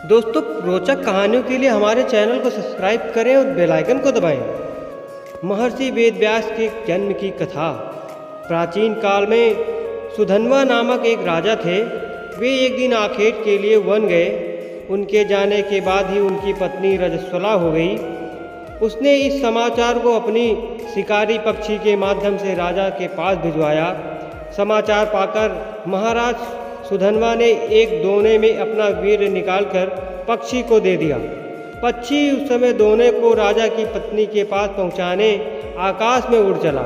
दोस्तों, रोचक कहानियों के लिए हमारे चैनल को सब्सक्राइब करें और बेल आइकन को दबाएं। महर्षि वेदव्यास के जन्म की कथा। प्राचीन काल में सुधन्वा नामक एक राजा थे। वे एक दिन आखेट के लिए वन गए। उनके जाने के बाद ही उनकी पत्नी रजस्वला हो गई। उसने इस समाचार को अपनी शिकारी पक्षी के माध्यम से राजा के पास भिजवाया। समाचार पाकर महाराज सुधन्वा ने एक दोने में अपना वीर्य निकालकर पक्षी को दे दिया। पक्षी उस समय दोने को राजा की पत्नी के पास पहुंचाने आकाश में उड़ चला।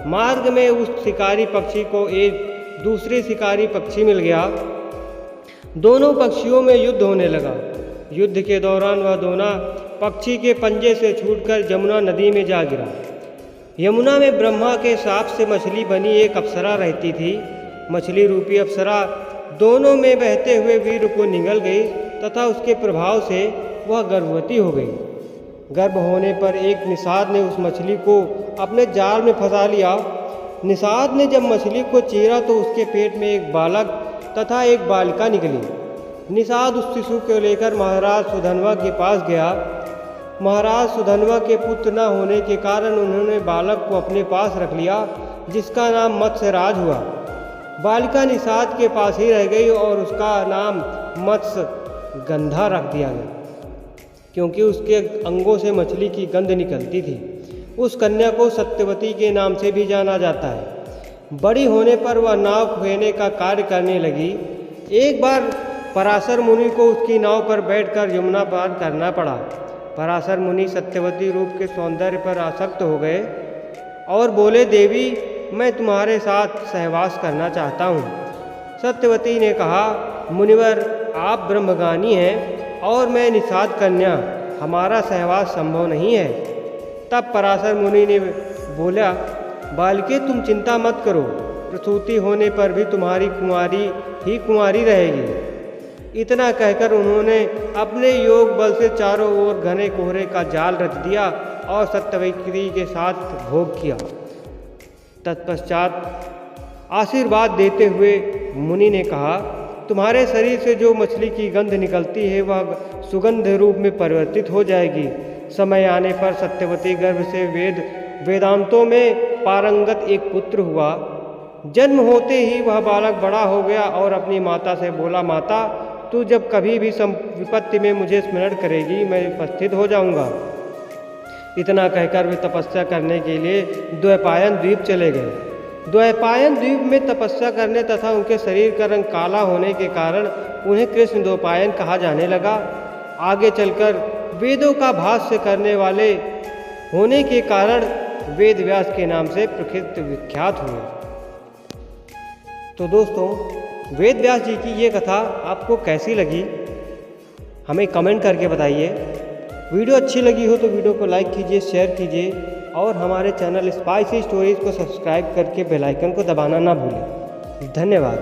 मार्ग में उस शिकारी पक्षी को एक दूसरे शिकारी पक्षी मिल गया। दोनों पक्षियों में युद्ध होने लगा। युद्ध के दौरान वह दोना पक्षी के पंजे से छूटकर यमुना नदी में जा गिरा। यमुना में ब्रह्मा के शाप से मछली बनी एक अप्सरा रहती थी। मछली रूपी अप्सरा दोनों में बहते हुए वीर को निगल गई तथा उसके प्रभाव से वह गर्भवती हो गई। गर्भ होने पर एक निषाद ने उस मछली को अपने जाल में फंसा लिया। निषाद ने जब मछली को चीरा तो उसके पेट में एक बालक तथा एक बालिका निकली। निषाद उस शिशु को लेकर महाराज सुधन्वा के पास गया। महाराज सुधन्वा के पुत्र न होने के कारण उन्होंने बालक को अपने पास रख लिया, जिसका नाम मत्स्यराज हुआ। बालिका निषाद के पास ही रह गई और उसका नाम मत्स्य गंधा रख दिया गया, क्योंकि उसके अंगों से मछली की गंध निकलती थी। उस कन्या को सत्यवती के नाम से भी जाना जाता है। बड़ी होने पर वह नाव खेने का कार्य करने लगी। एक बार पराशर मुनि को उसकी नाव पर बैठकर यमुना पार करना पड़ा। पराशर मुनि सत्यवती रूप के सौंदर्य पर आसक्त हो गए और बोले, देवी, मैं तुम्हारे साथ सहवास करना चाहता हूँ। सत्यवती ने कहा, मुनिवर, आप ब्रह्मज्ञानी हैं और मैं निषाद कन्या, हमारा सहवास संभव नहीं है। तब पराशर मुनि ने बोला, बालिके, तुम चिंता मत करो, प्रसूति होने पर भी तुम्हारी कुंवारी ही कुंवारी रहेगी। इतना कहकर उन्होंने अपने योग बल से चारों ओर घने कोहरे का जाल रच दिया और सत्यवती के साथ भोग किया। तत्पश्चात आशीर्वाद देते हुए मुनि ने कहा, तुम्हारे शरीर से जो मछली की गंध निकलती है वह सुगंध रूप में परिवर्तित हो जाएगी। समय आने पर सत्यवती गर्भ से वेदांतों में पारंगत एक पुत्र हुआ। जन्म होते ही वह बालक बड़ा हो गया और अपनी माता से बोला, माता, तू जब कभी भी विपत्ति में मुझे स्मरण करेगी, मैं उपस्थित हो जाऊंगा। इतना कहकर वे तपस्या करने के लिए द्वैपायन द्वीप चले गए। द्वैपायन द्वीप में तपस्या करने तथा उनके शरीर का रंग काला होने के कारण उन्हें कृष्ण द्वैपायन कहा जाने लगा। आगे चलकर वेदों का भाष्य करने वाले होने के कारण वेदव्यास के नाम से प्रसिद्ध विख्यात हुए। तो दोस्तों, वेदव्यास जी की ये कथा आपको कैसी लगी, हमें कमेंट करके बताइए। वीडियो अच्छी लगी हो तो वीडियो को लाइक कीजिए, शेयर कीजिए और हमारे चैनल स्पाइसी स्टोरीज को सब्सक्राइब करके बेल आइकन को दबाना ना भूलें। धन्यवाद।